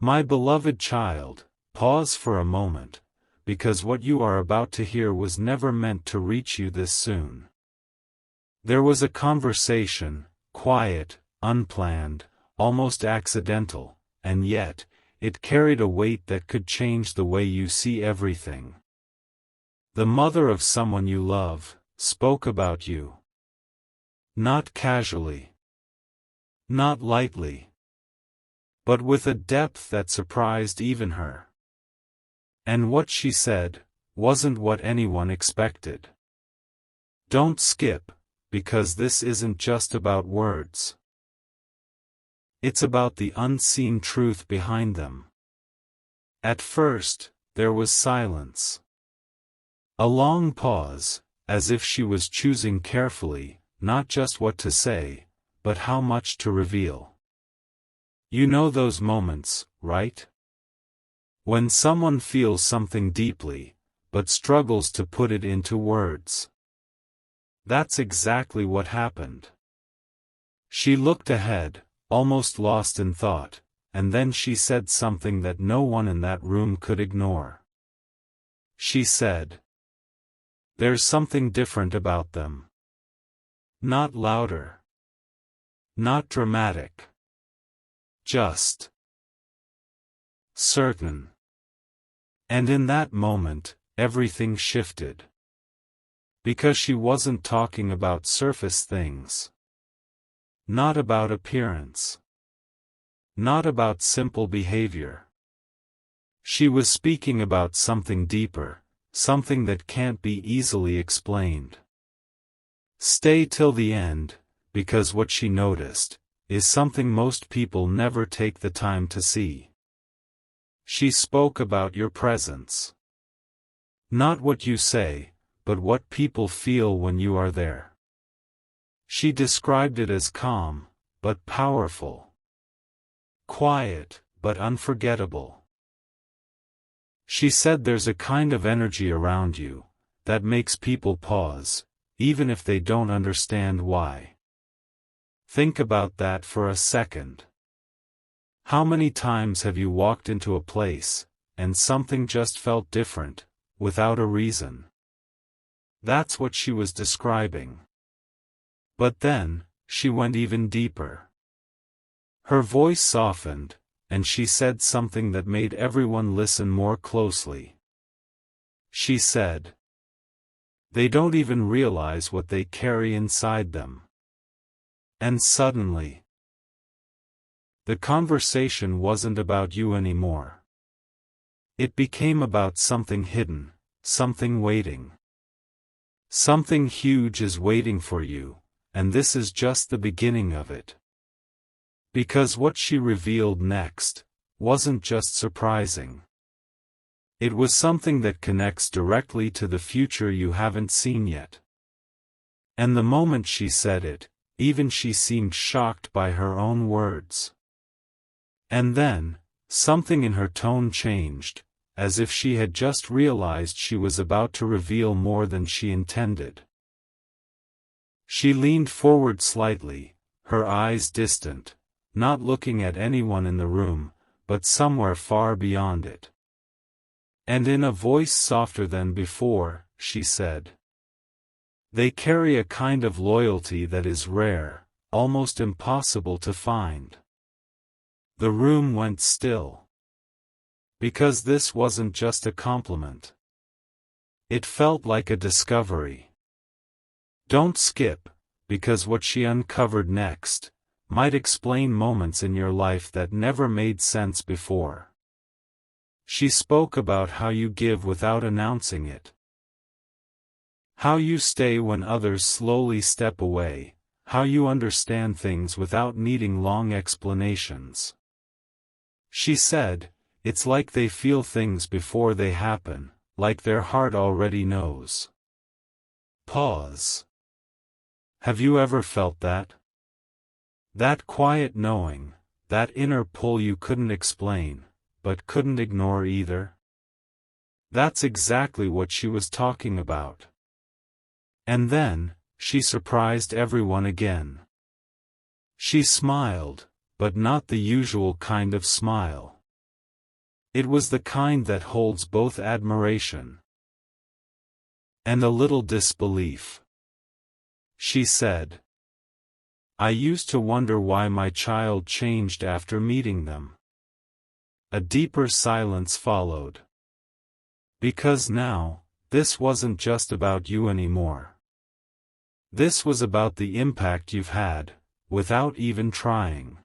My beloved child, pause for a moment, because what you are about to hear was never meant to reach you this soon. There was a conversation, quiet, unplanned, almost accidental, and yet, it carried a weight that could change the way you see everything. The mother of someone you love spoke about you. Not casually. Not lightly. But with a depth that surprised even her. And what she said wasn't what anyone expected. Don't skip, because this isn't just about words. It's about the unseen truth behind them. At first, there was silence. A long pause, as if she was choosing carefully, not just what to say, but how much to reveal. You know those moments, right? When someone feels something deeply, but struggles to put it into words. That's exactly what happened. She looked ahead, almost lost in thought, and then she said something that no one in that room could ignore. She said, "There's something different about them. Not louder. Not dramatic. Just certain." And in that moment, everything shifted. Because she wasn't talking about surface things. Not about appearance. Not about simple behavior. She was speaking about something deeper, something that can't be easily explained. Stay till the end, because what she noticed is something most people never take the time to see. She spoke about your presence. Not what you say, but what people feel when you are there. She described it as calm, but powerful. Quiet, but unforgettable. She said there's a kind of energy around you that makes people pause, even if they don't understand why. Think about that for a second. How many times have you walked into a place, and something just felt different, without a reason? That's what she was describing. But then, she went even deeper. Her voice softened, and she said something that made everyone listen more closely. She said, "They don't even realize what they carry inside them." And suddenly, the conversation wasn't about you anymore. It became about something hidden, something waiting. Something huge is waiting for you, and this is just the beginning of it. Because what she revealed next wasn't just surprising. It was something that connects directly to the future you haven't seen yet. And the moment she said it, even she seemed shocked by her own words. And then, something in her tone changed, as if she had just realized she was about to reveal more than she intended. She leaned forward slightly, her eyes distant, not looking at anyone in the room, but somewhere far beyond it. And in a voice softer than before, she said, "They carry a kind of loyalty that is rare, almost impossible to find." The room went still. Because this wasn't just a compliment. It felt like a discovery. Don't skip, because what she uncovered next might explain moments in your life that never made sense before. She spoke about how you give without announcing it. How you stay when others slowly step away, how you understand things without needing long explanations. She said, it's like they feel things before they happen, like their heart already knows. Pause. Have you ever felt that? That quiet knowing, that inner pull you couldn't explain, but couldn't ignore either? That's exactly what she was talking about. And then, she surprised everyone again. She smiled, but not the usual kind of smile. It was the kind that holds both admiration and a little disbelief. She said, "I used to wonder why my child changed after meeting them." A deeper silence followed. "Because now, this wasn't just about you anymore. This was about the impact you've had, without even trying.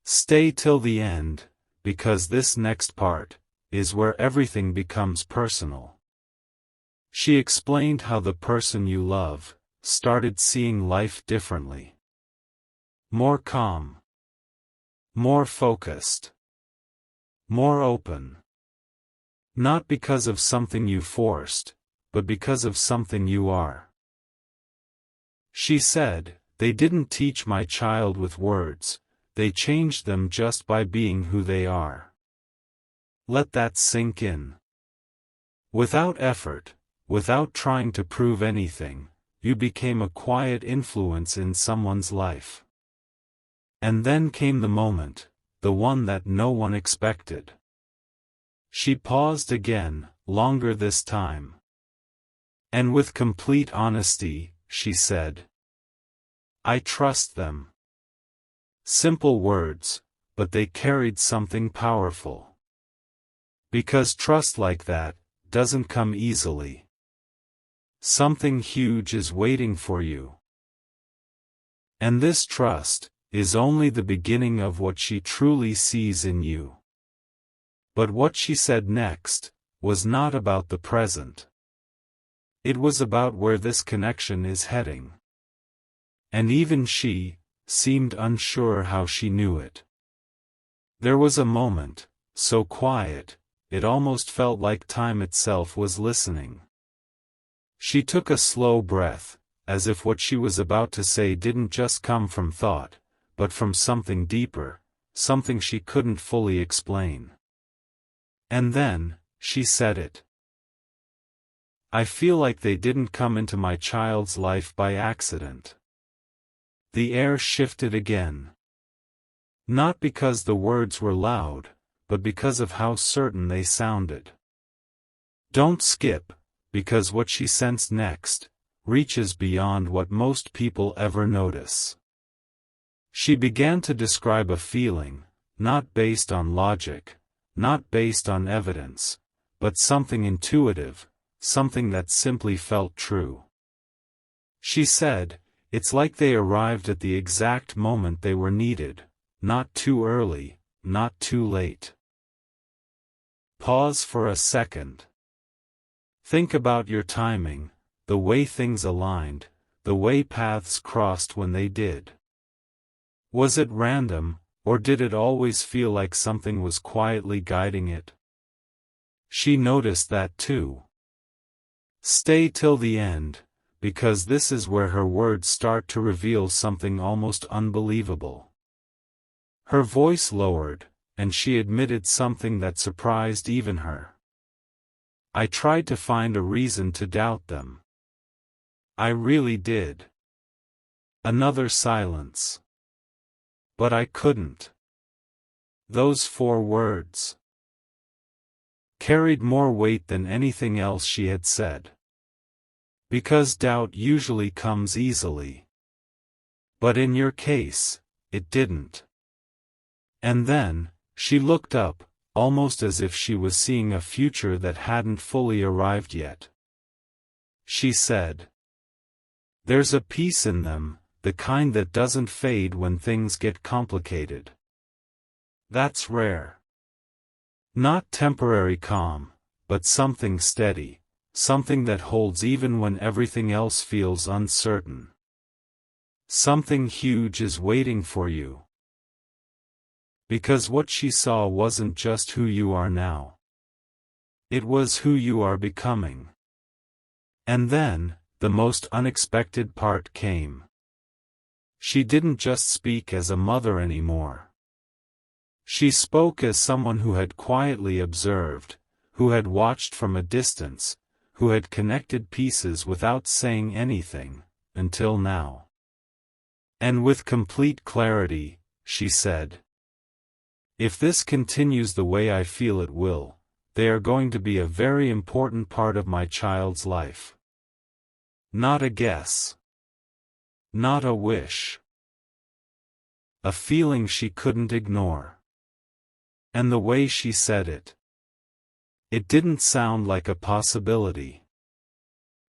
Stay till the end, because this next part is where everything becomes personal." She explained how the person you love started seeing life differently. More calm. More focused. More open. Not because of something you forced, but because of something you are. She said, "They didn't teach my child with words, they changed them just by being who they are." Let that sink in. Without effort, without trying to prove anything, you became a quiet influence in someone's life. And then came the moment, the one that no one expected. She paused again, longer this time. And with complete honesty, she said, "I trust them." Simple words, but they carried something powerful. Because trust like that doesn't come easily. Something huge is waiting for you. And this trust is only the beginning of what she truly sees in you. But what she said next was not about the present. It was about where this connection is heading. And even she seemed unsure how she knew it. There was a moment, so quiet, it almost felt like time itself was listening. She took a slow breath, as if what she was about to say didn't just come from thought, but from something deeper, something she couldn't fully explain. And then, she said it. "I feel like they didn't come into my child's life by accident." The air shifted again. Not because the words were loud, but because of how certain they sounded. Don't skip, because what she sensed next reaches beyond what most people ever notice. She began to describe a feeling, not based on logic, not based on evidence, but something intuitive, something that simply felt true. She said, "It's like they arrived at the exact moment they were needed, not too early, not too late." Pause for a second. Think about your timing, the way things aligned, the way paths crossed when they did. Was it random, or did it always feel like something was quietly guiding it? She noticed that too. Stay till the end, because this is where her words start to reveal something almost unbelievable. Her voice lowered, and she admitted something that surprised even her. "I tried to find a reason to doubt them. I really did." Another silence. "But I couldn't." Those 4 words carried more weight than anything else she had said. Because doubt usually comes easily. But in your case, it didn't. And then, she looked up, almost as if she was seeing a future that hadn't fully arrived yet. She said, "There's a peace in them, the kind that doesn't fade when things get complicated. That's rare. Not temporary calm, but something steady, something that holds even when everything else feels uncertain. Something huge is waiting for you." Because what she saw wasn't just who you are now. It was who you are becoming. And then, the most unexpected part came. She didn't just speak as a mother anymore. She spoke as someone who had quietly observed, who had watched from a distance, who had connected pieces without saying anything, until now. And with complete clarity, she said, If this continues the way I feel it will, they are going to be a very important part of my child's life. Not a guess. Not a wish. A feeling she couldn't ignore. And the way she said it. It didn't sound like a possibility.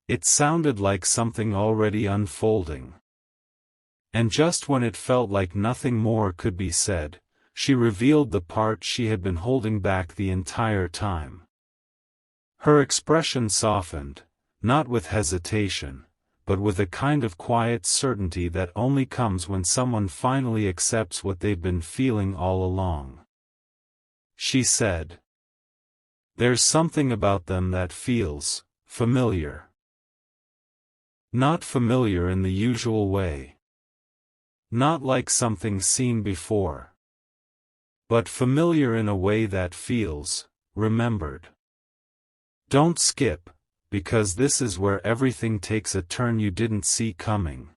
It sounded like something already unfolding. And just when it felt like nothing more could be said, she revealed the part she had been holding back the entire time. Her expression softened, not with hesitation, but with a kind of quiet certainty that only comes when someone finally accepts what they've been feeling all along. She said, "There's something about them that feels familiar. Not familiar in the usual way. Not like something seen before. But familiar in a way that feels remembered. Don't skip, because this is where everything takes a turn you didn't see coming."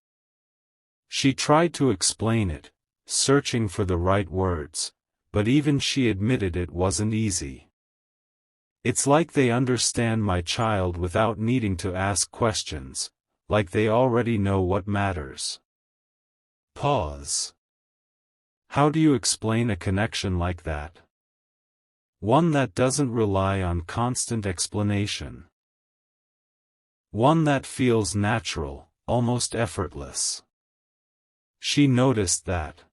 She tried to explain it, searching for the right words, but even she admitted it wasn't easy. "It's like they understand my child without needing to ask questions, like they already know what matters." Pause. How do you explain a connection like that? One that doesn't rely on constant explanation. One that feels natural, almost effortless. She noticed that.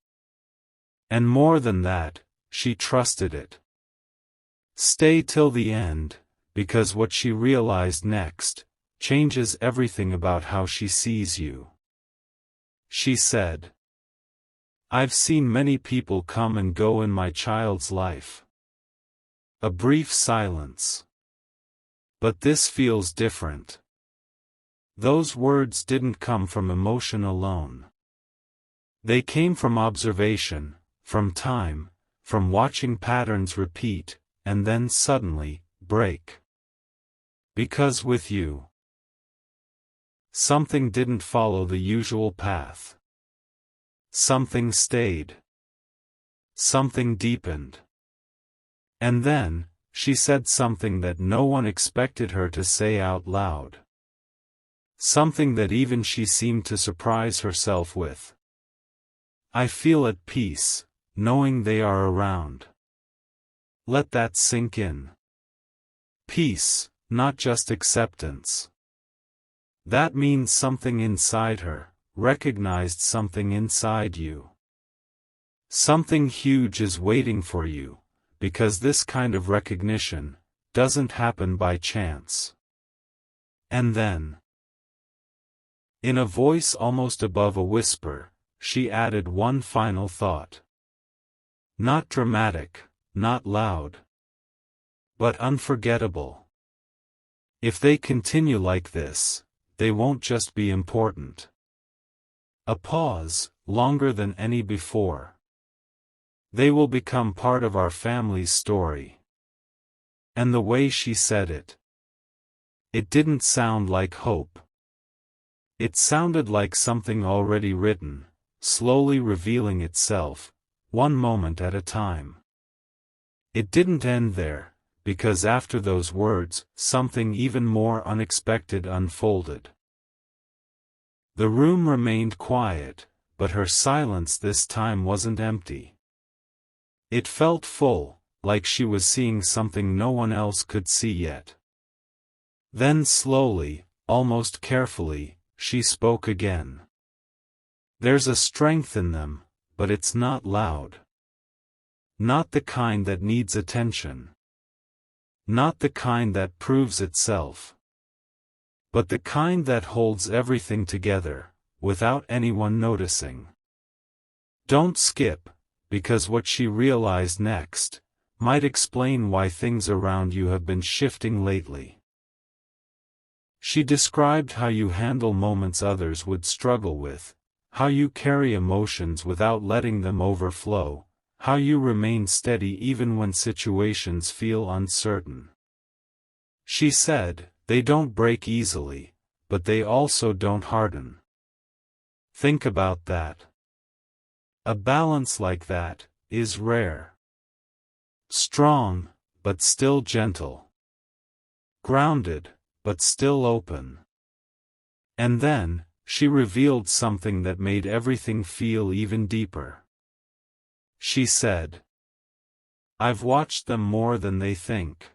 And more than that, she trusted it. Stay till the end, because what she realized next changes everything about how she sees you. She said, "I've seen many people come and go in my child's life." A brief silence. "But this feels different." Those words didn't come from emotion alone. They came from observation, from time, from watching patterns repeat, and then suddenly break. "Because with you, something didn't follow the usual path. Something stayed. Something deepened." And then, she said something that no one expected her to say out loud. Something that even she seemed to surprise herself with. "I feel at peace, knowing they are around." Let that sink in. Peace, not just acceptance. That means something inside her recognized something inside you. Something huge is waiting for you, because this kind of recognition doesn't happen by chance. And then, in a voice almost above a whisper, she added one final thought. Not dramatic, not loud, but unforgettable. If they continue like this, they won't just be important. A pause, longer than any before. They will become part of our family's story. And the way she said it. It didn't sound like hope. It sounded like something already written, slowly revealing itself, one moment at a time. It didn't end there, because after those words, something even more unexpected unfolded. The room remained quiet, but her silence this time wasn't empty. It felt full, like she was seeing something no one else could see yet. Then slowly, almost carefully, she spoke again. "There's a strength in them, but it's not loud. Not the kind that needs attention. Not the kind that proves itself. But the kind that holds everything together, without anyone noticing." Don't skip, because what she realized next might explain why things around you have been shifting lately. She described how you handle moments others would struggle with, how you carry emotions without letting them overflow, how you remain steady even when situations feel uncertain. She said, "They don't break easily, but they also don't harden." Think about that. A balance like that is rare. Strong, but still gentle. Grounded, but still open. And then, she revealed something that made everything feel even deeper. She said, "I've watched them more than they think."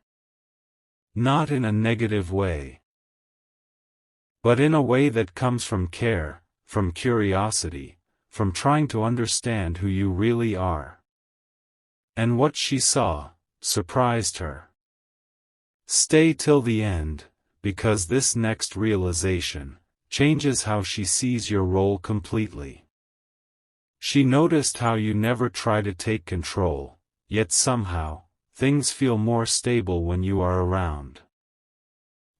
Not in a negative way, but in a way that comes from care, from curiosity, from trying to understand who you really are. And what she saw surprised her. Stay till the end, because this next realization changes how she sees your role completely. She noticed how you never try to take control, yet somehow, things feel more stable when you are around.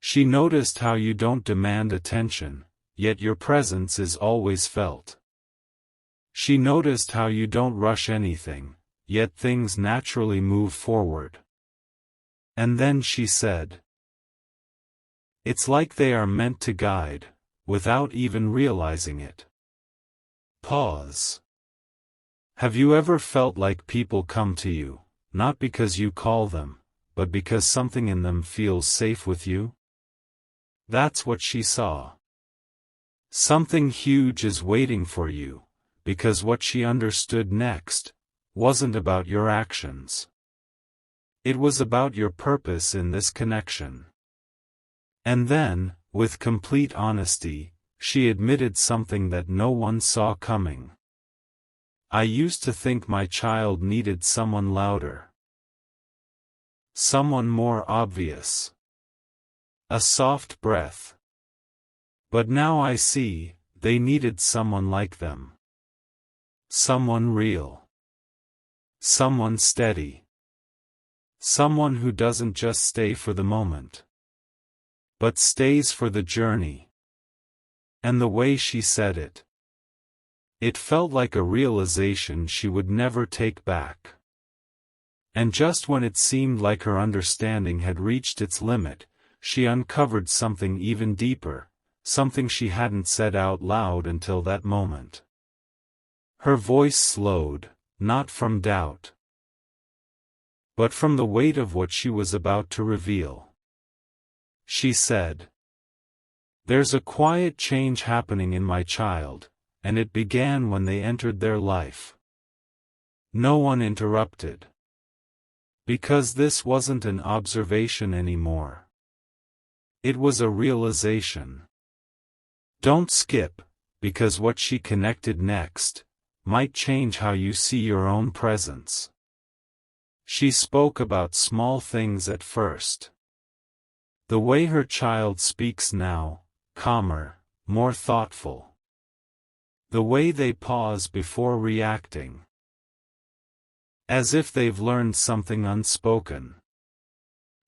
She noticed how you don't demand attention, yet your presence is always felt. She noticed how you don't rush anything, yet things naturally move forward. And then she said, "It's like they are meant to guide, without even realizing it." Pause. Have you ever felt like people come to you, not because you call them, but because something in them feels safe with you? That's what she saw. Something huge is waiting for you, because what she understood next wasn't about your actions. It was about your purpose in this connection. And then, with complete honesty, she admitted something that no one saw coming. "I used to think my child needed someone louder. Someone more obvious. A soft breath. But now I see, they needed someone like them. Someone real. Someone steady. Someone who doesn't just stay for the moment, but stays for the journey." And the way she said it, it felt like a realization she would never take back. And just when it seemed like her understanding had reached its limit, she uncovered something even deeper, something she hadn't said out loud until that moment. Her voice slowed, not from doubt, but from the weight of what she was about to reveal. She said, "There's a quiet change happening in my child, and it began when they entered their life." No one interrupted. Because this wasn't an observation anymore. It was a realization. Don't skip, because what she connected next might change how you see your own presence. She spoke about small things at first. The way her child speaks now, calmer, more thoughtful. The way they pause before reacting. As if they've learned something unspoken.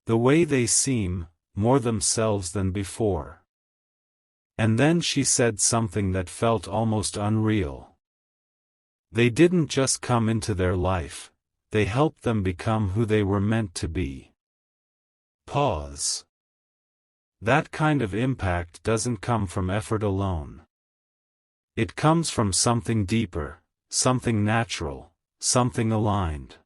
The way they seem more themselves than before. And then she said something that felt almost unreal. They didn't just come into their life, they helped them become who they were meant to be. Pause. That kind of impact doesn't come from effort alone. It comes from something deeper, something natural, something aligned.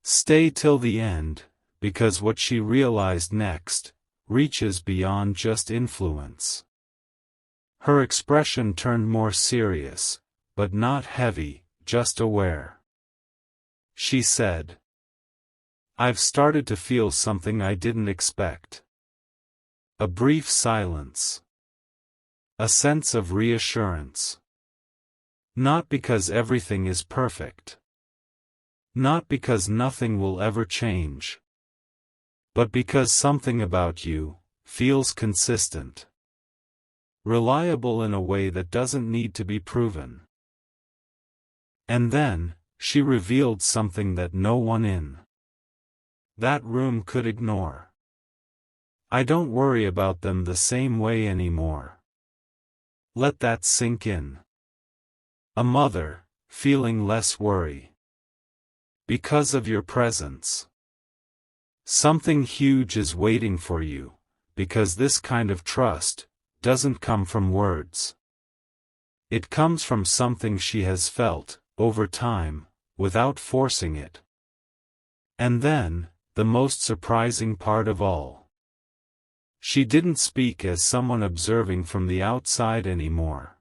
Stay till the end, because what she realized next reaches beyond just influence. Her expression turned more serious, but not heavy, just aware. She said, "I've started to feel something I didn't expect." A brief silence. A sense of reassurance. Not because everything is perfect. Not because nothing will ever change. But because something about you feels consistent. Reliable in a way that doesn't need to be proven. And then, she revealed something that no one in that room could ignore. "I don't worry about them the same way anymore." Let that sink in. A mother, feeling less worry. Because of your presence. Something huge is waiting for you, because this kind of trust doesn't come from words. It comes from something she has felt, over time, without forcing it. And then, the most surprising part of all. She didn't speak as someone observing from the outside anymore.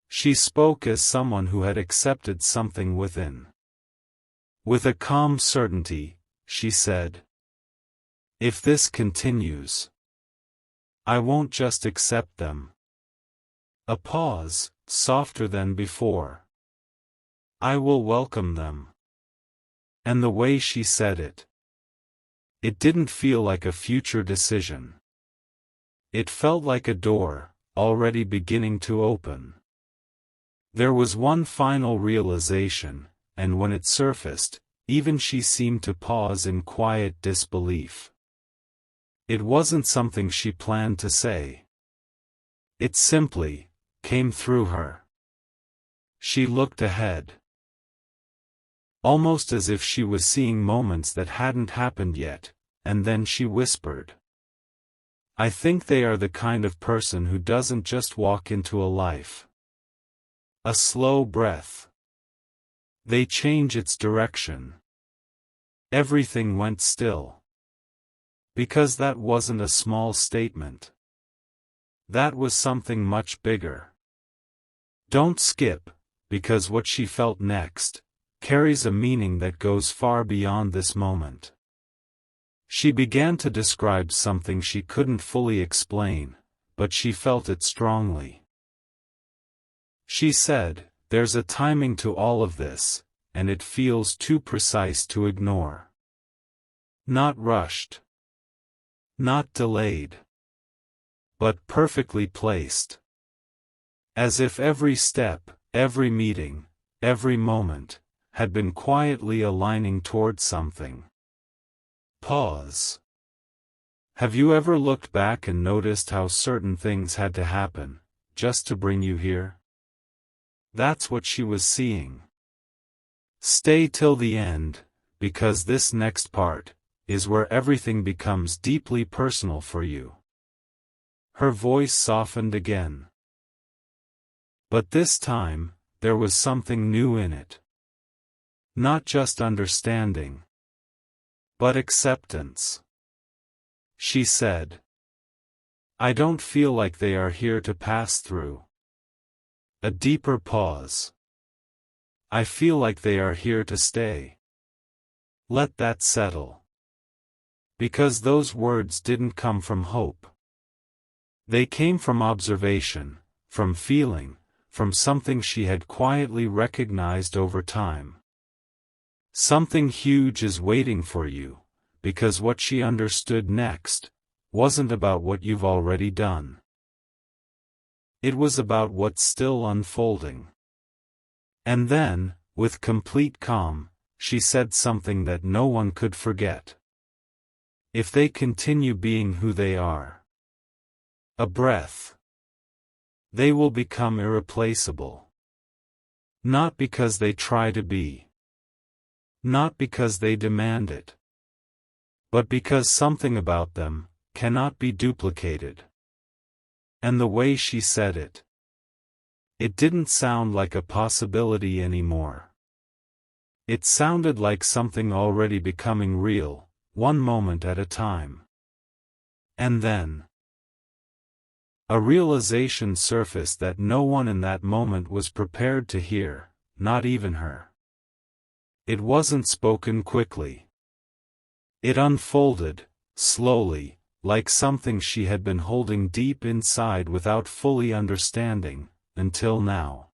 She spoke as someone who had accepted something within. With a calm certainty, she said, "If this continues, I won't just accept them." A pause, softer than before. "I will welcome them." And the way she said it. It didn't feel like a future decision. It felt like a door, already beginning to open. There was one final realization, and when it surfaced, even she seemed to pause in quiet disbelief. It wasn't something she planned to say. It simply came through her. She looked ahead. Almost as if she was seeing moments that hadn't happened yet, and then she whispered, "I think they are the kind of person who doesn't just walk into a life. A slow breath. They change its direction." Everything went still. Because that wasn't a small statement. That was something much bigger. Don't skip, because what she felt next carries a meaning that goes far beyond this moment. She began to describe something she couldn't fully explain, but she felt it strongly. She said, "There's a timing to all of this, and it feels too precise to ignore. Not rushed. Not delayed. But perfectly placed. As if every step, every meeting, every moment, had been quietly aligning toward something." Pause. Have you ever looked back and noticed how certain things had to happen, just to bring you here? That's what she was seeing. Stay till the end, because this next part is where everything becomes deeply personal for you. Her voice softened again. But this time, there was something new in it. Not just understanding, but acceptance. She said, "I don't feel like they are here to pass through." A deeper pause. "I feel like they are here to stay." Let that settle. Because those words didn't come from hope. They came from observation, from feeling, from something she had quietly recognized over time. Something huge is waiting for you, because what she understood next wasn't about what you've already done. It was about what's still unfolding. And then, with complete calm, she said something that no one could forget. If they continue being who they are, a breath, they will become irreplaceable. Not because they try to be. Not because they demand it. But because something about them cannot be duplicated. And the way she said it, it didn't sound like a possibility anymore. It sounded like something already becoming real, one moment at a time. And then, a realization surfaced that no one in that moment was prepared to hear, not even her. It wasn't spoken quickly. It unfolded, slowly, like something she had been holding deep inside without fully understanding, until now.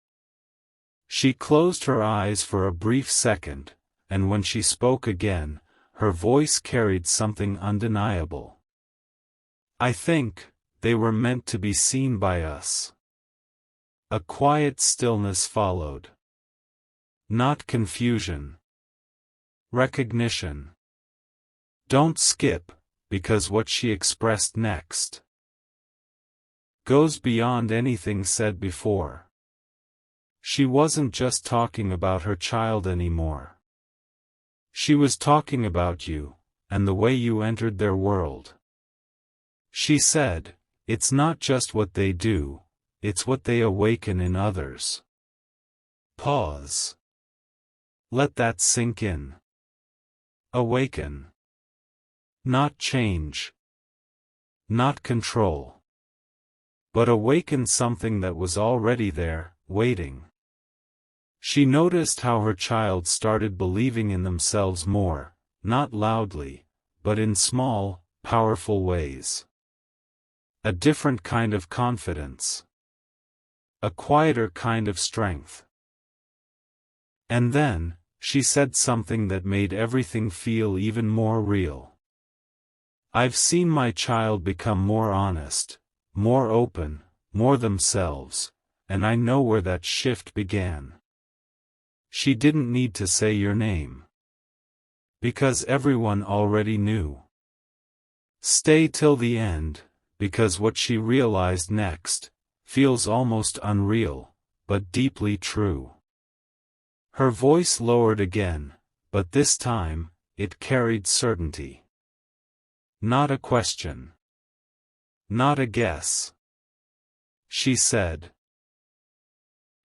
She closed her eyes for a brief second, and when she spoke again, her voice carried something undeniable. "I think they were meant to be seen by us." A quiet stillness followed. Not confusion. Recognition. Don't skip, because what she expressed next goes beyond anything said before. She wasn't just talking about her child anymore. She was talking about you, and the way you entered their world. She said, "It's not just what they do, it's what they awaken in others." Pause. Let that sink in. Awaken. Not change. Not control. But awaken something that was already there, waiting. She noticed how her child started believing in themselves more, not loudly, but in small, powerful ways. A different kind of confidence. A quieter kind of strength. And then, she said something that made everything feel even more real. I've seen my child become more honest, more open, more themselves, and I know where that shift began. She didn't need to say your name. Because everyone already knew. Stay till the end, because what she realized next feels almost unreal, but deeply true. Her voice lowered again, but this time, it carried certainty. Not a question. Not a guess. She said,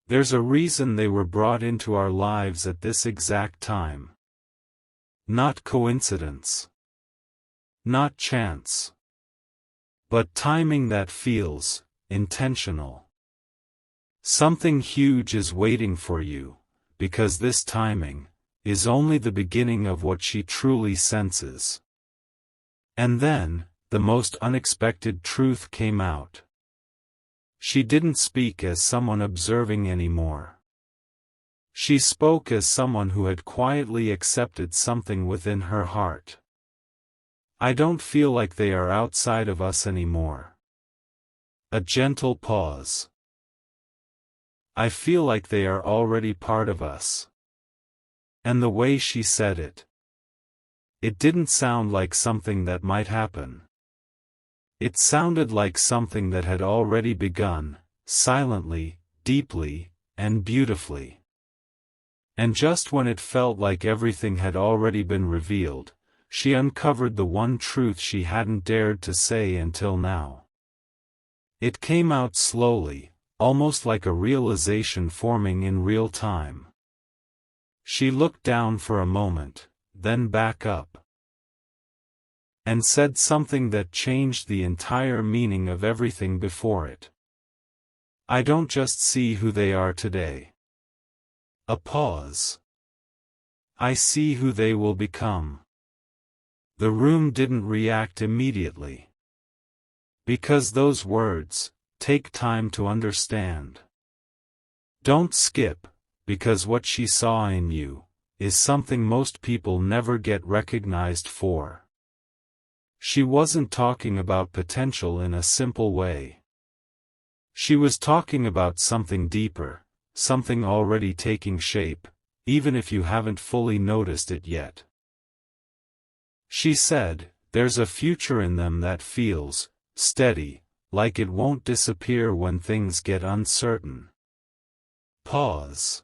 there's a reason they were brought into our lives at this exact time. Not coincidence. Not chance. But timing that feels intentional. Something huge is waiting for you, because this timing is only the beginning of what she truly senses. And then, the most unexpected truth came out. She didn't speak as someone observing anymore. She spoke as someone who had quietly accepted something within her heart. I don't feel like they are outside of us anymore. A gentle pause. I feel like they are already part of us. And the way she said it. It didn't sound like something that might happen. It sounded like something that had already begun, silently, deeply, and beautifully. And just when it felt like everything had already been revealed, she uncovered the one truth she hadn't dared to say until now. It came out slowly, almost like a realization forming in real time. She looked down for a moment, then back up. And said something that changed the entire meaning of everything before it. I don't just see who they are today. A pause. I see who they will become. The room didn't react immediately. Because those words take time to understand. Don't skip, because what she saw in you is something most people never get recognized for. She wasn't talking about potential in a simple way. She was talking about something deeper, something already taking shape, even if you haven't fully noticed it yet. She said, there's a future in them that feels steady, like it won't disappear when things get uncertain. Pause.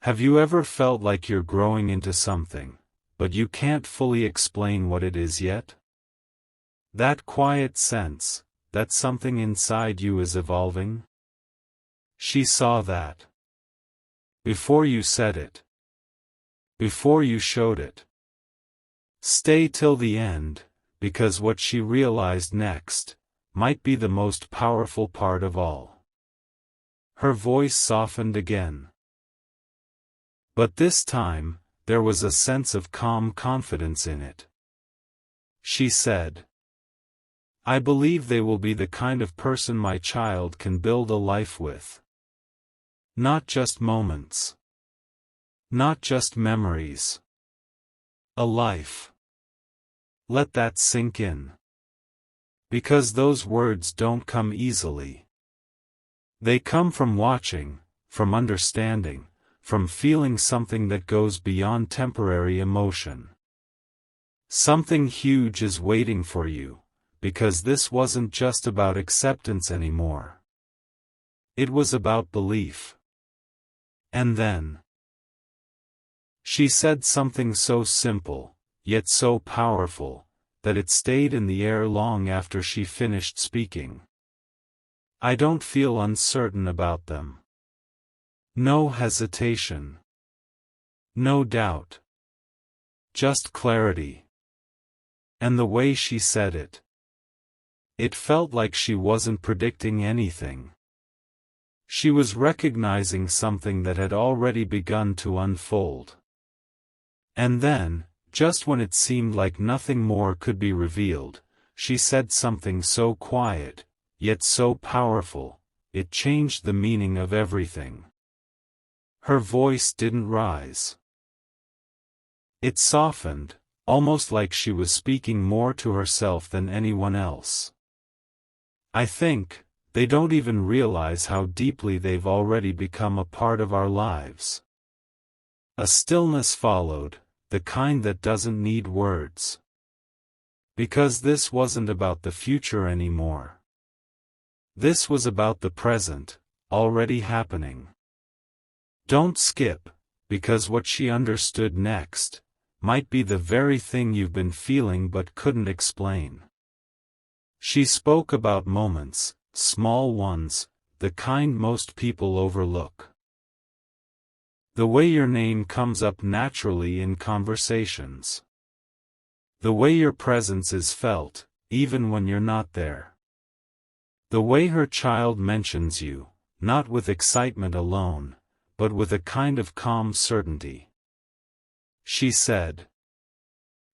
Have you ever felt like you're growing into something, but you can't fully explain what it is yet? That quiet sense, that something inside you is evolving? She saw that. Before you said it. Before you showed it. Stay till the end, because what she realized next might be the most powerful part of all. Her voice softened again. But this time, there was a sense of calm confidence in it. She said, I believe they will be the kind of person my child can build a life with. Not just moments. Not just memories. A life. Let that sink in. Because those words don't come easily. They come from watching, from understanding, from feeling something that goes beyond temporary emotion. Something huge is waiting for you, because this wasn't just about acceptance anymore. It was about belief. And then she said something so simple, yet so powerful, that it stayed in the air long after she finished speaking. I don't feel uncertain about them. No hesitation. No doubt. just clarity. And the way she said it. It felt like she wasn't predicting anything. She was recognizing something that had already begun to unfold. And then, just when it seemed like nothing more could be revealed, she said something so quiet, yet so powerful, it changed the meaning of everything. Her voice didn't rise. It softened, almost like she was speaking more to herself than anyone else. I think, they don't even realize how deeply they've already become a part of our lives. A stillness followed, the kind that doesn't need words. Because this wasn't about the future anymore. This was about the present, already happening. Don't skip, because what she understood next might be the very thing you've been feeling but couldn't explain. She spoke about moments, small ones, the kind most people overlook. The way your name comes up naturally in conversations. The way your presence is felt, even when you're not there. The way her child mentions you, not with excitement alone, but with a kind of calm certainty. She said,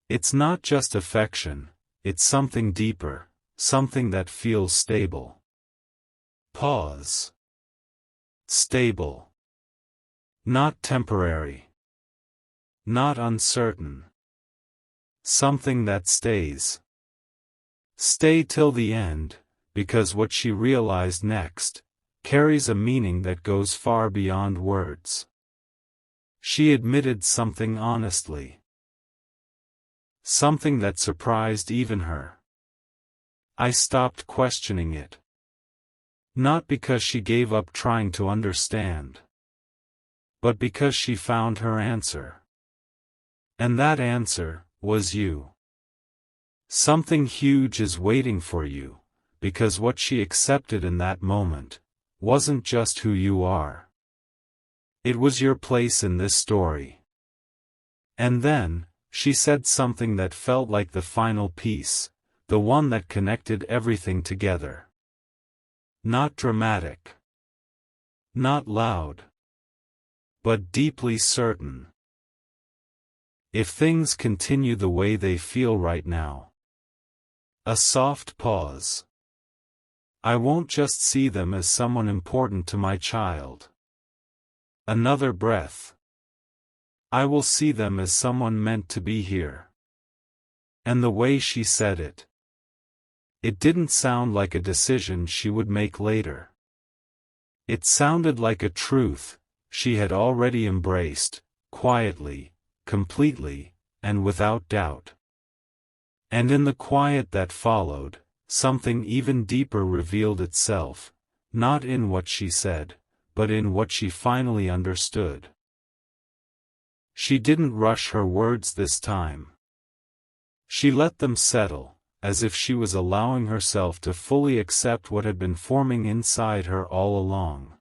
"It's not just affection, it's something deeper, something that feels stable." Pause. Stable. Not temporary. Not uncertain. Something that stays. Stay till the end, because what she realized next carries a meaning that goes far beyond words. She admitted something honestly. Something that surprised even her. I stopped questioning it. Not because she gave up trying to understand, but because she found her answer. And that answer was you. Something huge is waiting for you, because what she accepted in that moment wasn't just who you are. It was your place in this story. And then, she said something that felt like the final piece, the one that connected everything together. Not dramatic. Not loud. But deeply certain. If things continue the way they feel right now. A soft pause. I won't just see them as someone important to my child. Another breath. I will see them as someone meant to be here. And the way she said it. It didn't sound like a decision she would make later. It sounded like a truth she had already embraced, quietly, completely, and without doubt. And in the quiet that followed, something even deeper revealed itself, not in what she said, but in what she finally understood. She didn't rush her words this time. She let them settle, as if she was allowing herself to fully accept what had been forming inside her all along.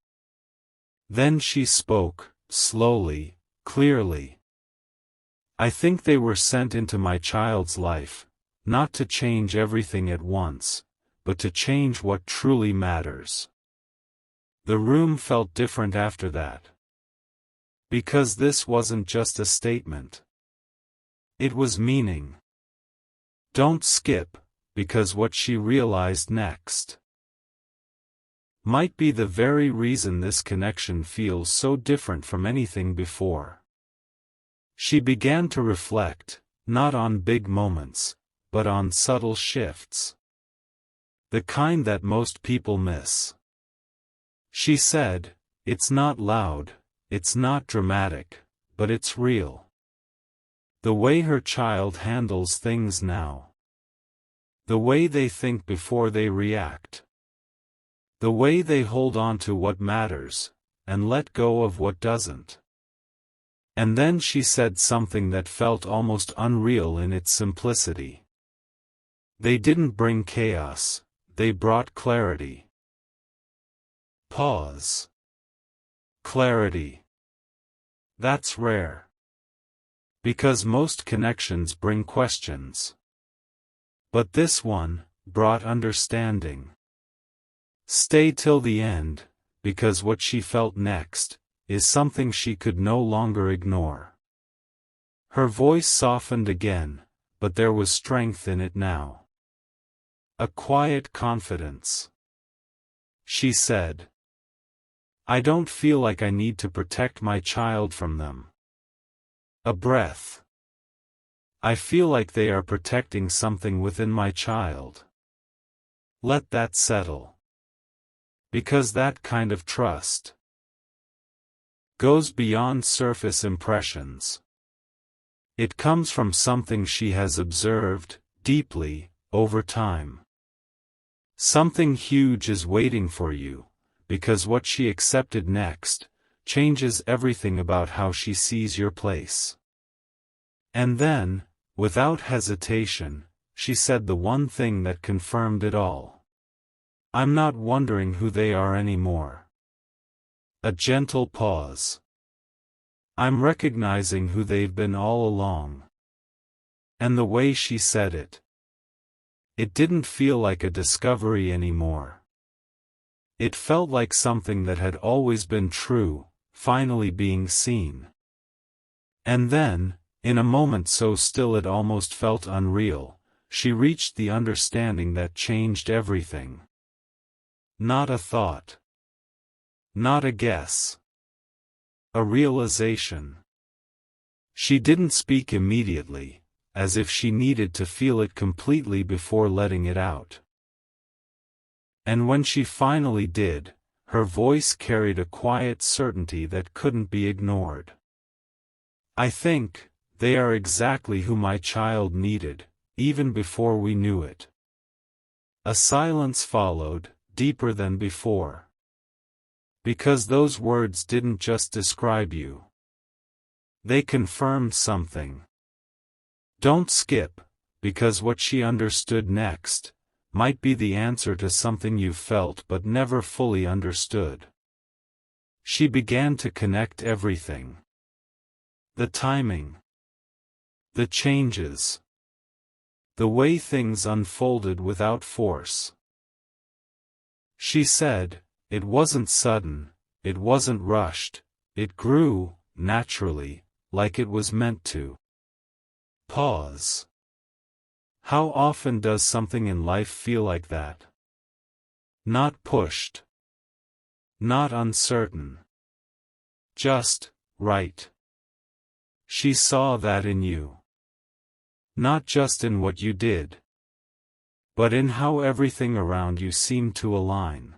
Then she spoke, slowly, clearly. I think they were sent into my child's life, not to change everything at once, but to change what truly matters. The room felt different after that. Because this wasn't just a statement. It was meaning. Don't skip, because what she realized next might be the very reason this connection feels so different from anything before. She began to reflect, not on big moments, but on subtle shifts. The kind that most people miss. She said, it's not loud, it's not dramatic, but it's real. The way her child handles things now. The way they think before they react. The way they hold on to what matters, and let go of what doesn't. And then she said something that felt almost unreal in its simplicity. They didn't bring chaos, they brought clarity. Pause. Clarity. That's rare. Because most connections bring questions. But this one brought understanding. Stay till the end, because what she felt next is something she could no longer ignore. Her voice softened again, but there was strength in it now. A quiet confidence. She said, "I don't feel like I need to protect my child from them." A breath. "I feel like they are protecting something within my child." Let that settle. Because that kind of trust goes beyond surface impressions. It comes from something she has observed, deeply, over time. Something huge is waiting for you, because what she accepted next changes everything about how she sees your place. And then, without hesitation, she said the one thing that confirmed it all. "I'm not wondering who they are anymore." A gentle pause. "I'm recognizing who they've been all along." And the way she said it, it didn't feel like a discovery anymore. It felt like something that had always been true, finally being seen. And then, in a moment so still it almost felt unreal, she reached the understanding that changed everything. Not a thought. Not a guess. A realization. She didn't speak immediately, as if she needed to feel it completely before letting it out. And when she finally did, her voice carried a quiet certainty that couldn't be ignored. "I think they are exactly who my child needed, even before we knew it." A silence followed, deeper than before. Because those words didn't just describe you. They confirmed something. Don't skip, because what she understood next might be the answer to something you felt but never fully understood. She began to connect everything. The timing. The changes. The way things unfolded without force. She said, it wasn't sudden, it wasn't rushed, it grew, naturally, like it was meant to. Pause. How often does something in life feel like that? Not pushed. Not uncertain. Just right. She saw that in you. Not just in what you did, but in how everything around you seemed to align.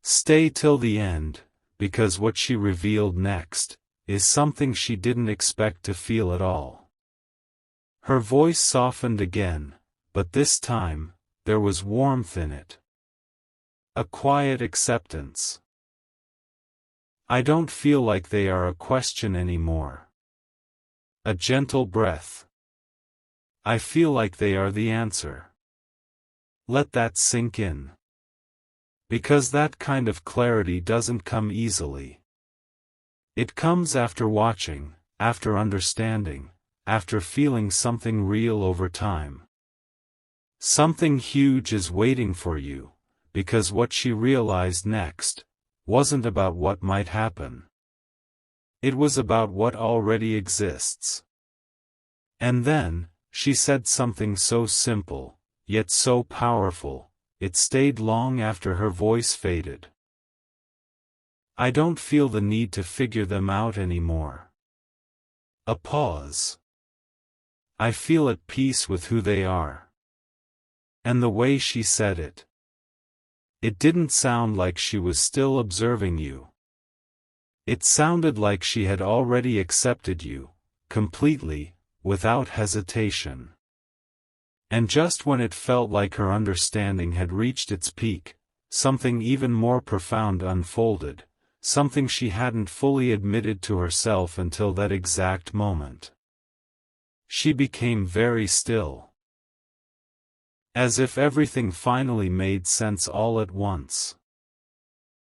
Stay till the end, because what she revealed next is something she didn't expect to feel at all. Her voice softened again, but this time, there was warmth in it. A quiet acceptance. "I don't feel like they are a question anymore." A gentle breath. "I feel like they are the answer." Let that sink in. Because that kind of clarity doesn't come easily. It comes after watching, after understanding, after feeling something real over time. Something huge is waiting for you, because what she realized next wasn't about what might happen. It was about what already exists. And then, she said something so simple, yet so powerful, it stayed long after her voice faded. "I don't feel the need to figure them out anymore." A pause. "I feel at peace with who they are." And the way she said it, it didn't sound like she was still observing you. It sounded like she had already accepted you, completely, without hesitation. And just when it felt like her understanding had reached its peak, something even more profound unfolded, something she hadn't fully admitted to herself until that exact moment. She became very still. As if everything finally made sense all at once.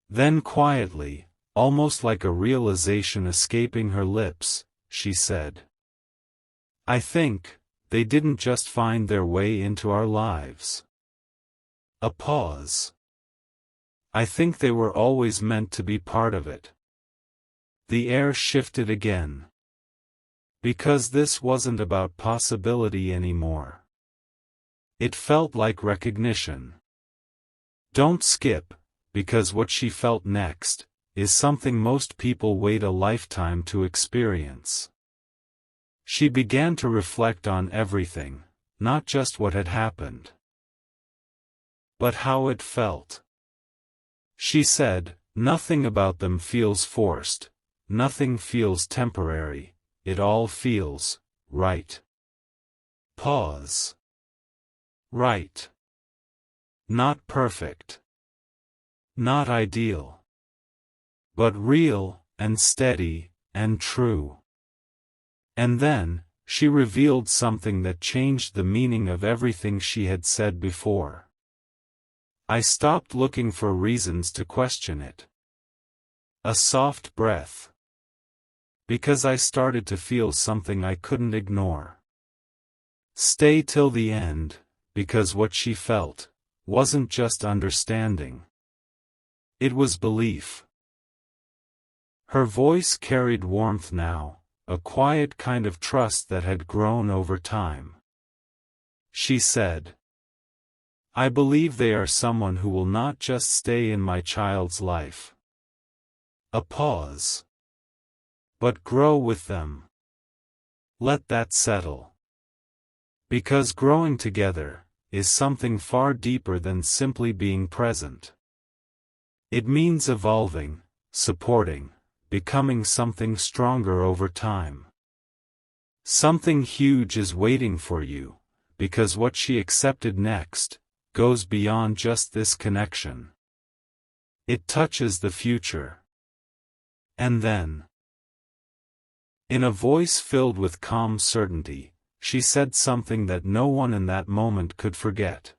Then quietly, almost like a realization escaping her lips, she said, I think, they didn't just find their way into our lives. A pause. I think they were always meant to be part of it. The air shifted again. Because this wasn't about possibility anymore. It felt like recognition. Don't skip, because what she felt next is something most people wait a lifetime to experience. She began to reflect on everything, not just what had happened, but how it felt. She said, "Nothing about them feels forced, nothing feels temporary, it all feels right." Pause. Right. Not perfect. Not ideal. But real, and steady, and true. And then, she revealed something that changed the meaning of everything she had said before. I stopped looking for reasons to question it. A soft breath. Because I started to feel something I couldn't ignore. Stay till the end, because what she felt wasn't just understanding. It was belief. Her voice carried warmth now, a quiet kind of trust that had grown over time. She said, "I believe they are someone who will not just stay in my child's life." A pause. But grow with them. Let that settle. Because growing together is something far deeper than simply being present. It means evolving, supporting, becoming something stronger over time. Something huge is waiting for you, because what she accepted next goes beyond just this connection. It touches the future. And then, in a voice filled with calm certainty, she said something that no one in that moment could forget.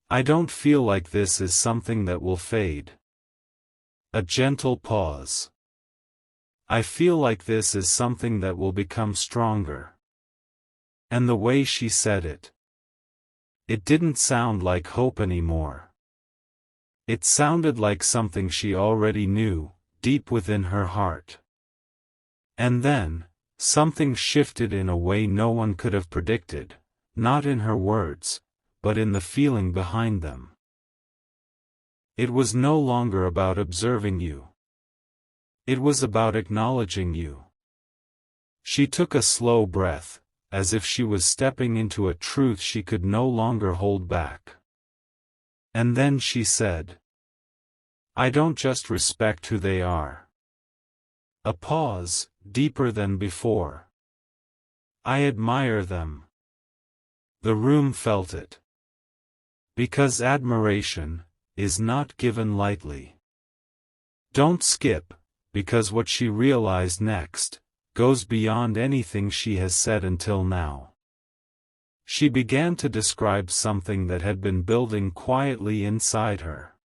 "I don't feel like this is something that will fade." A gentle pause. "I feel like this is something that will become stronger." And the way she said it. It didn't sound like hope anymore. It sounded like something she already knew, deep within her heart. And then, something shifted in a way no one could have predicted, not in her words, but in the feeling behind them. It was no longer about observing you. It was about acknowledging you. She took a slow breath, as if she was stepping into a truth she could no longer hold back. And then she said, "I don't just respect who they are." A pause, deeper than before. "I admire them." The room felt it. Because admiration is not given lightly. Don't skip, because what she realized next goes beyond anything she has said until now. She began to describe something that had been building quietly inside her.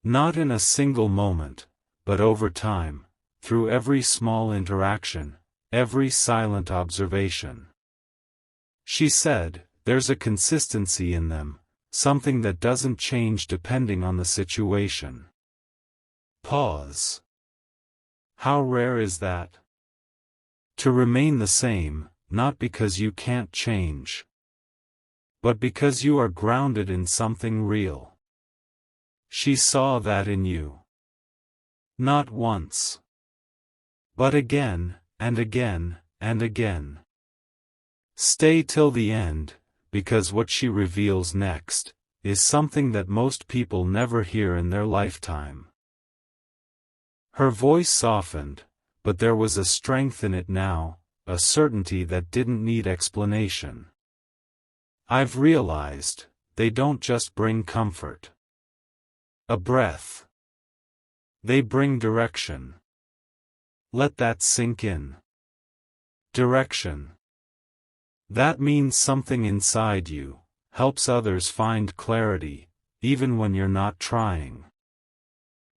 Not in a single moment, but over time, through every small interaction, every silent observation. She said, "There's a consistency in them, something that doesn't change depending on the situation." Pause. How rare is that? To remain the same, not because you can't change, but because you are grounded in something real. She saw that in you. Not once, but again, and again, and again. Stay till the end, because what she reveals next is something that most people never hear in their lifetime. Her voice softened, but there was a strength in it now, a certainty that didn't need explanation. "I've realized, they don't just bring comfort. A breath. They bring direction." Let that sink in. Direction. That means something inside you helps others find clarity, even when you're not trying.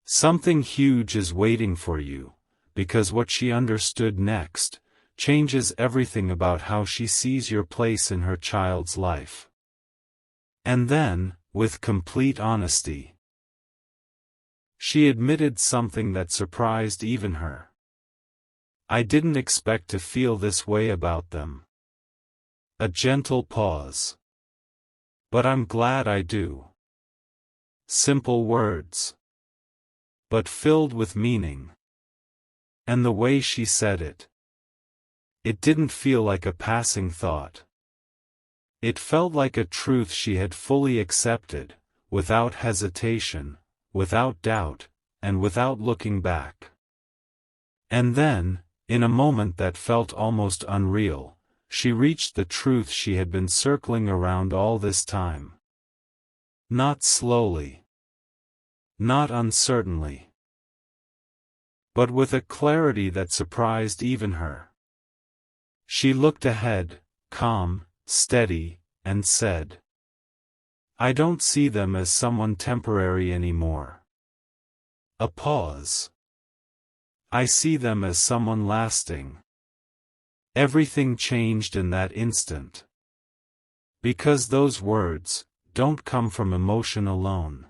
Something huge is waiting for you, because what she understood next changes everything about how she sees your place in her child's life. And then, with complete honesty, she admitted something that surprised even her. I didn't expect to feel this way about them. A gentle pause. But I'm glad I do. Simple words, but filled with meaning. And the way she said it. It didn't feel like a passing thought. It felt like a truth she had fully accepted, without hesitation, without doubt, and without looking back. And then, in a moment that felt almost unreal, she reached the truth she had been circling around all this time. Not slowly. Not uncertainly. But with a clarity that surprised even her. She looked ahead, calm, steady, and said, I don't see them as someone temporary anymore. A pause. I see them as someone lasting. Everything changed in that instant. Because those words don't come from emotion alone.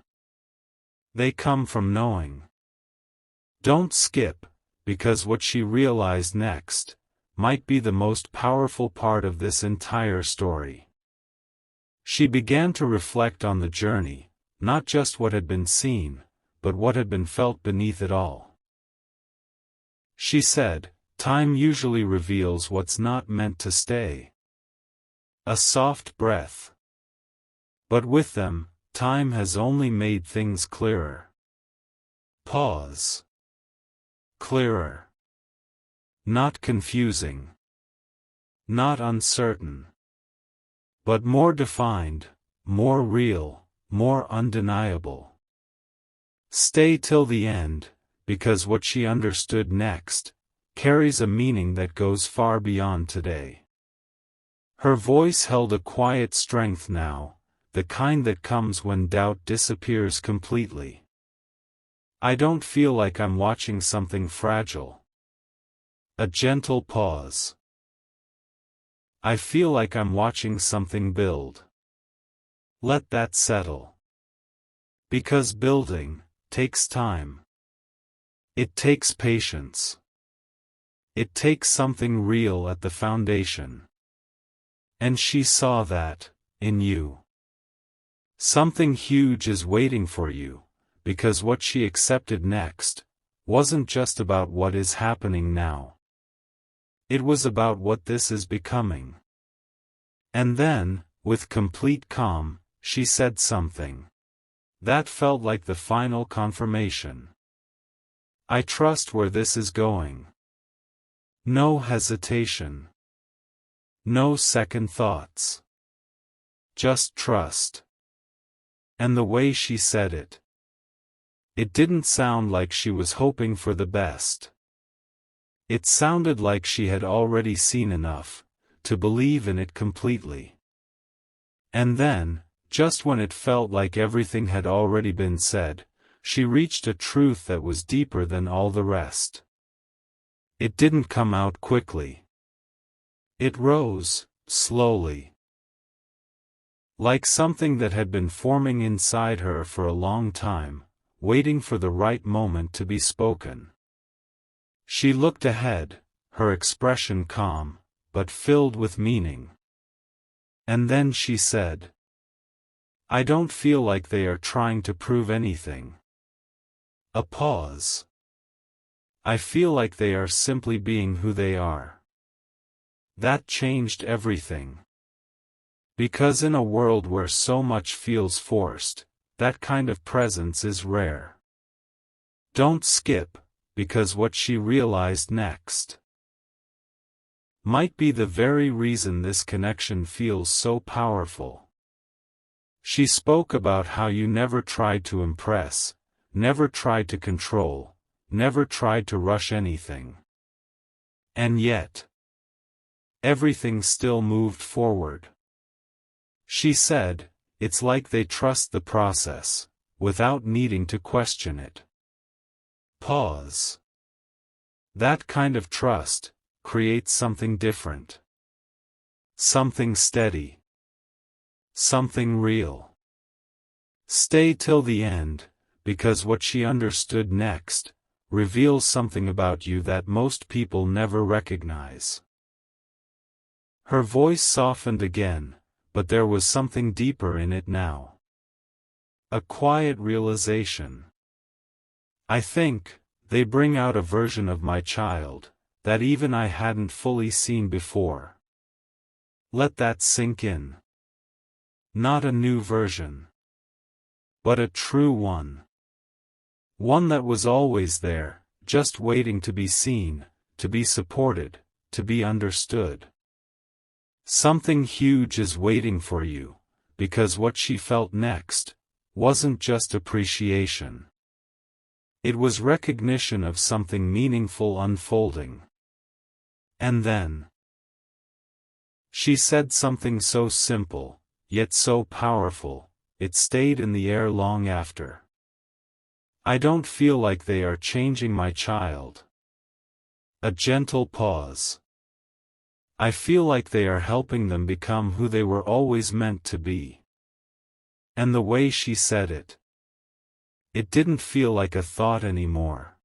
They come from knowing. Don't skip, because what she realized next might be the most powerful part of this entire story. She began to reflect on the journey, not just what had been seen, but what had been felt beneath it all. She said, time usually reveals what's not meant to stay. A soft breath. But with them, time has only made things clearer. Pause. Clearer. Not confusing. Not uncertain. But more defined, more real, more undeniable. Stay till the end, because what she understood next carries a meaning that goes far beyond today. Her voice held a quiet strength now, the kind that comes when doubt disappears completely. I don't feel like I'm watching something fragile. A gentle pause. I feel like I'm watching something build. Let that settle. Because building takes time. It takes patience. It takes something real at the foundation. And she saw that, in you. Something huge is waiting for you, because what she accepted next wasn't just about what is happening now. It was about what this is becoming. And then, with complete calm, she said something that felt like the final confirmation. I trust where this is going. No hesitation. No second thoughts. Just trust. And the way she said it. It didn't sound like she was hoping for the best. It sounded like she had already seen enough to believe in it completely. And then, just when it felt like everything had already been said, she reached a truth that was deeper than all the rest. It didn't come out quickly. It rose, slowly. Like something that had been forming inside her for a long time, waiting for the right moment to be spoken. She looked ahead, her expression calm, but filled with meaning. And then she said, I don't feel like they are trying to prove anything. A pause. I feel like they are simply being who they are. That changed everything. Because in a world where so much feels forced, that kind of presence is rare. Don't skip, because what she realized next might be the very reason this connection feels so powerful. She spoke about how you never tried to impress, never tried to control, never tried to rush anything. And yet, everything still moved forward. She said, it's like they trust the process, without needing to question it. Pause. That kind of trust create something different. Something steady. Something real. Stay till the end, because what she understood next reveals something about you that most people never recognize. Her voice softened again, but there was something deeper in it now. A quiet realization. I think they bring out a version of my child that even I hadn't fully seen before. Let that sink in. Not a new version, but a true one. One that was always there, just waiting to be seen, to be supported, to be understood. Something huge is waiting for you, because what she felt next wasn't just appreciation. It was recognition of something meaningful unfolding. And then she said something so simple, yet so powerful, it stayed in the air long after. I don't feel like they are changing my child. A gentle pause. I feel like they are helping them become who they were always meant to be. And the way she said it, it didn't feel like a thought anymore.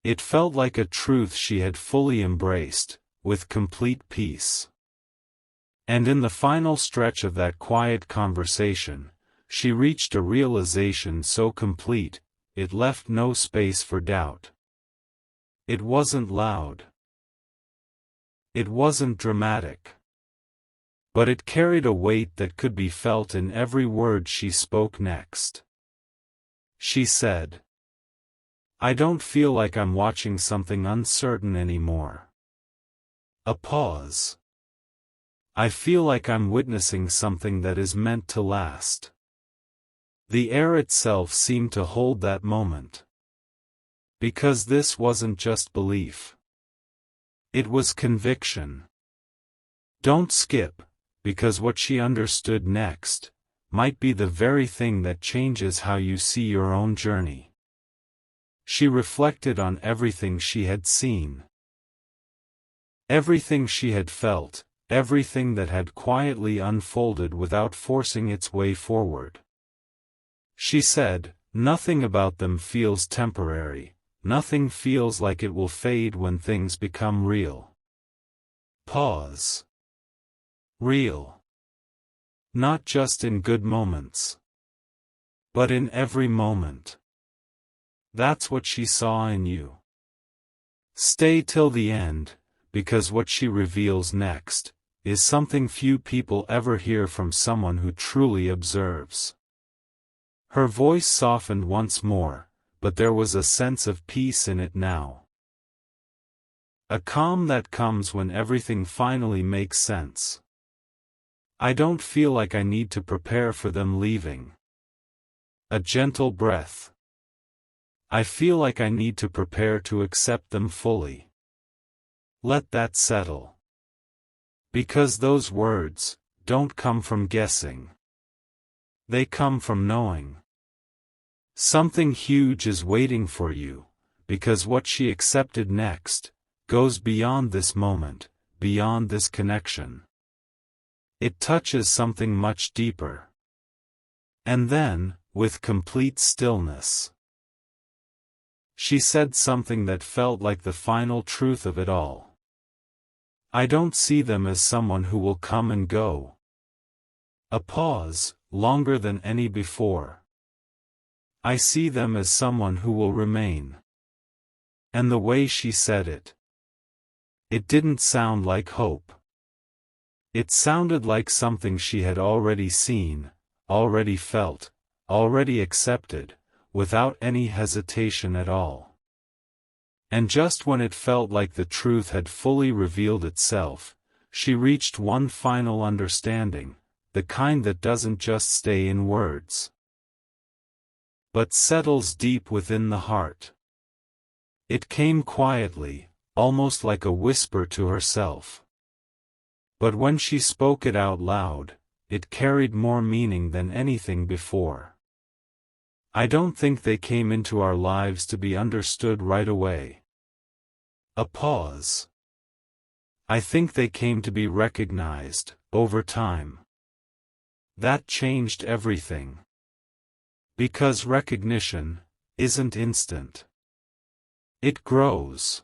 It felt like a truth she had fully embraced, with complete peace. And in the final stretch of that quiet conversation, she reached a realization so complete, it left no space for doubt. It wasn't loud. It wasn't dramatic. But it carried a weight that could be felt in every word she spoke next. She said, I don't feel like I'm watching something uncertain anymore. A pause. I feel like I'm witnessing something that is meant to last. The air itself seemed to hold that moment. Because this wasn't just belief. It was conviction. Don't skip, because what she understood next might be the very thing that changes how you see your own journey. She reflected on everything she had seen. Everything she had felt, everything that had quietly unfolded without forcing its way forward. She said, nothing about them feels temporary, nothing feels like it will fade when things become real. Pause. Real. Not just in good moments, but in every moment. That's what she saw in you. Stay till the end, because what she reveals next is something few people ever hear from someone who truly observes. Her voice softened once more, but there was a sense of peace in it now. A calm that comes when everything finally makes sense. I don't feel like I need to prepare for them leaving. A gentle breath. I feel like I need to prepare to accept them fully. Let that settle. Because those words don't come from guessing. They come from knowing. Something huge is waiting for you, because what she accepted next goes beyond this moment, beyond this connection. It touches something much deeper. And then, with complete stillness, she said something that felt like the final truth of it all. I don't see them as someone who will come and go. A pause, longer than any before. I see them as someone who will remain. And the way she said it, it didn't sound like hope. It sounded like something she had already seen, already felt, already accepted, without any hesitation at all. And just when it felt like the truth had fully revealed itself, she reached one final understanding, the kind that doesn't just stay in words, but settles deep within the heart. It came quietly, almost like a whisper to herself. But when she spoke it out loud, it carried more meaning than anything before. I don't think they came into our lives to be understood right away. A pause. I think they came to be recognized, over time. That changed everything. Because recognition isn't instant. It grows.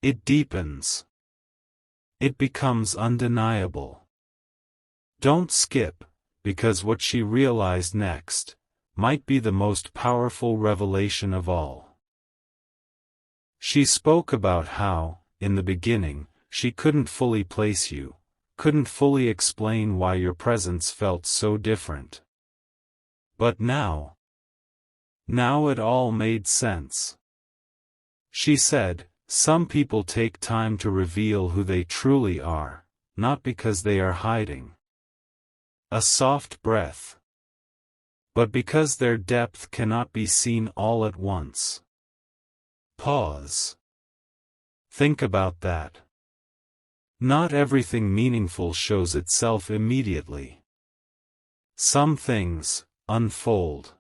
It deepens. It becomes undeniable. Don't skip, because what she realized next might be the most powerful revelation of all. She spoke about how, in the beginning, she couldn't fully place you, couldn't fully explain why your presence felt so different. But now it all made sense. She said, some people take time to reveal who they truly are, not because they are hiding a soft breath, but because their depth cannot be seen all at once. Pause. Think about that. Not everything meaningful shows itself immediately. Some things unfold.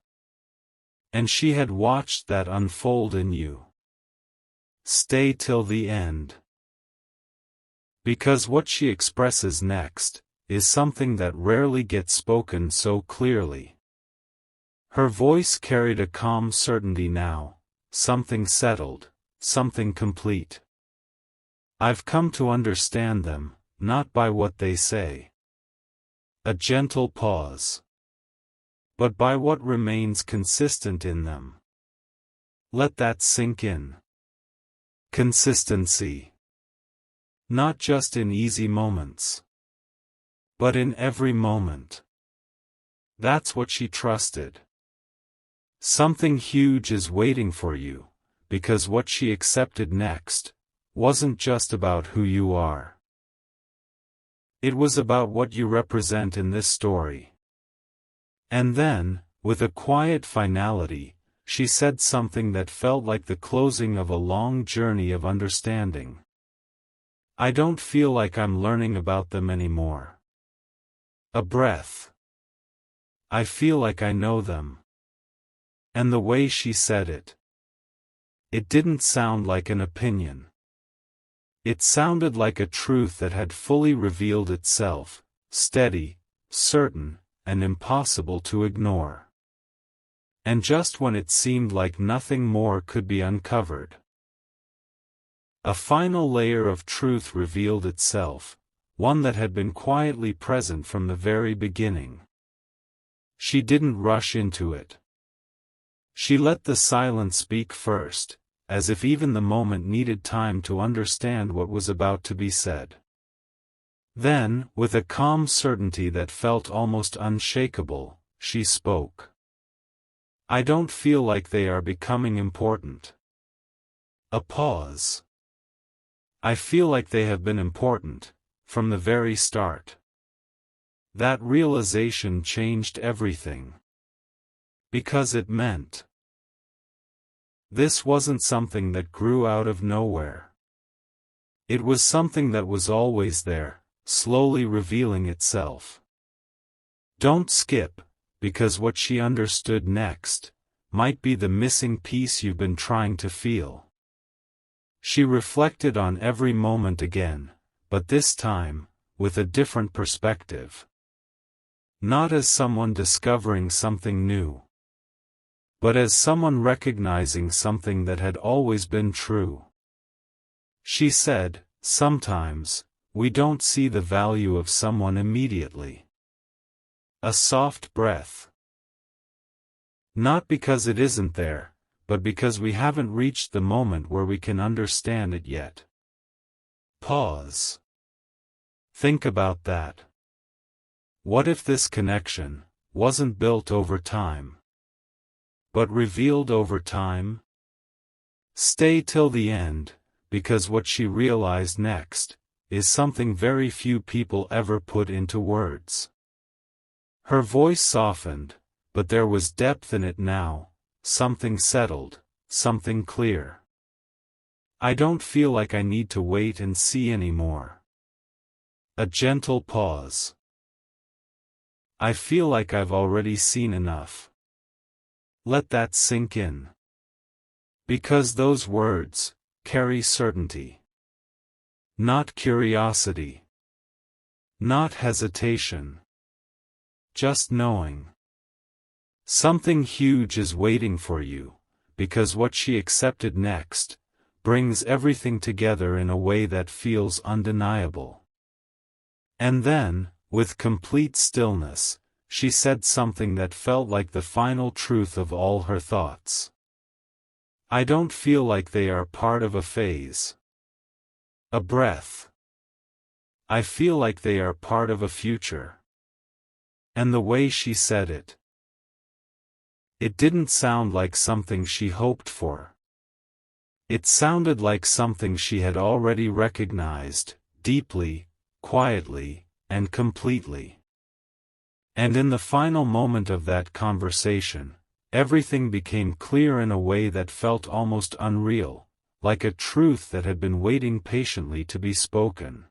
And she had watched that unfold in you. Stay till the end. Because what she expresses next is something that rarely gets spoken so clearly. Her voice carried a calm certainty now, something settled, something complete. I've come to understand them, not by what they say. A gentle pause. But by what remains consistent in them. Let that sink in. Consistency. Not just in easy moments, but in every moment. That's what she trusted. Something huge is waiting for you, because what she accepted next wasn't just about who you are. It was about what you represent in this story. And then, with a quiet finality, she said something that felt like the closing of a long journey of understanding. I don't feel like I'm learning about them anymore. A breath. I feel like I know them. And the way she said it. It didn't sound like an opinion. It sounded like a truth that had fully revealed itself, steady, certain, and impossible to ignore. And just when it seemed like nothing more could be uncovered, a final layer of truth revealed itself, one that had been quietly present from the very beginning. She didn't rush into it. She let the silence speak first, as if even the moment needed time to understand what was about to be said. Then, with a calm certainty that felt almost unshakable, she spoke. I don't feel like they are becoming important. A pause. I feel like they have been important, from the very start. That realization changed everything. Because it meant this wasn't something that grew out of nowhere. It was something that was always there, slowly revealing itself. Don't skip, because what she understood next might be the missing piece you've been trying to feel. She reflected on every moment again, but this time, with a different perspective. Not as someone discovering something new, but as someone recognizing something that had always been true. She said, sometimes, we don't see the value of someone immediately. A soft breath. Not because it isn't there, but because we haven't reached the moment where we can understand it yet. Pause. Think about that. What if this connection wasn't built over time, but revealed over time? Stay till the end, because what she realized next is something very few people ever put into words. Her voice softened, but there was depth in it now, something settled, something clear. I don't feel like I need to wait and see anymore. A gentle pause. I feel like I've already seen enough. Let that sink in. Because those words carry certainty. Not curiosity. Not hesitation. Just knowing. Something huge is waiting for you, because what she accepted next brings everything together in a way that feels undeniable. And then, with complete stillness, she said something that felt like the final truth of all her thoughts. I don't feel like they are part of a phase. A breath. I feel like they are part of a future. And the way she said it. It didn't sound like something she hoped for. It sounded like something she had already recognized, deeply, quietly, and completely. And in the final moment of that conversation, everything became clear in a way that felt almost unreal, like a truth that had been waiting patiently to be spoken.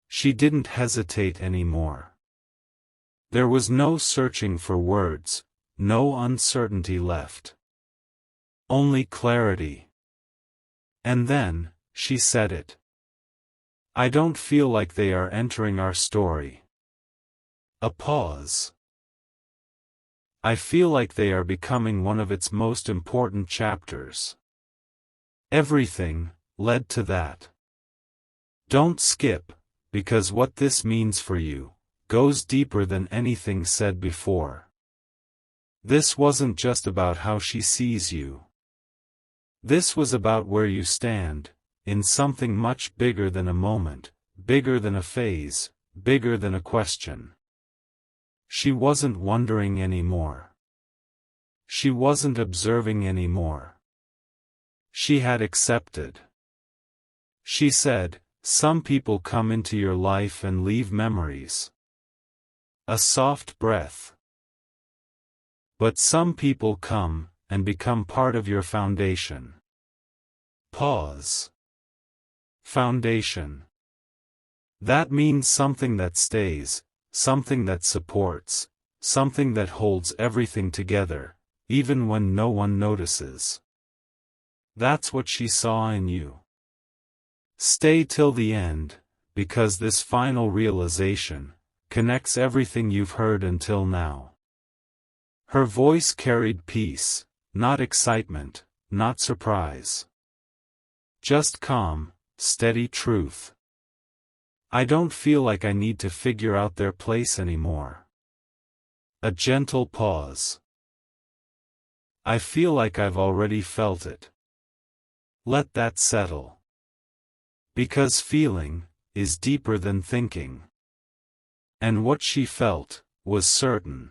She didn't hesitate anymore. There was no searching for words, no uncertainty left. Only clarity. And then, she said it. I don't feel like they are entering our story. A pause. I feel like they are becoming one of its most important chapters. Everything led to that. Don't skip, because what this means for you goes deeper than anything said before. This wasn't just about how she sees you. This was about where you stand, in something much bigger than a moment, bigger than a phase, bigger than a question. She wasn't wondering anymore. She wasn't observing anymore. She had accepted. She said, some people come into your life and leave memories. A soft breath. But some people come and become part of your foundation. Pause. Foundation. That means something that stays, something that supports, something that holds everything together, even when no one notices. That's what she saw in you. Stay till the end, because this final realization connects everything you've heard until now. Her voice carried peace, not excitement, not surprise. Just calm, steady truth. I don't feel like I need to figure out their place anymore. A gentle pause. I feel like I've already felt it. Let that settle. Because feeling is deeper than thinking. And what she felt was certain.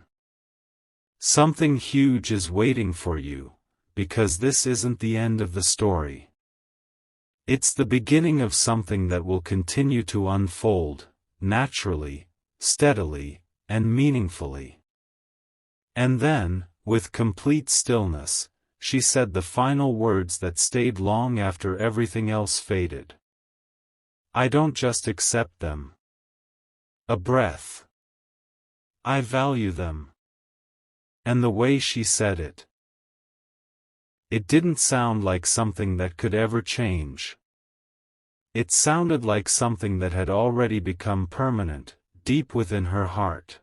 Something huge is waiting for you, because this isn't the end of the story. It's the beginning of something that will continue to unfold, naturally, steadily, and meaningfully. And then, with complete stillness, she said the final words that stayed long after everything else faded. I don't just accept them. A breath. I value them. And the way she said it. It didn't sound like something that could ever change. It sounded like something that had already become permanent, deep within her heart.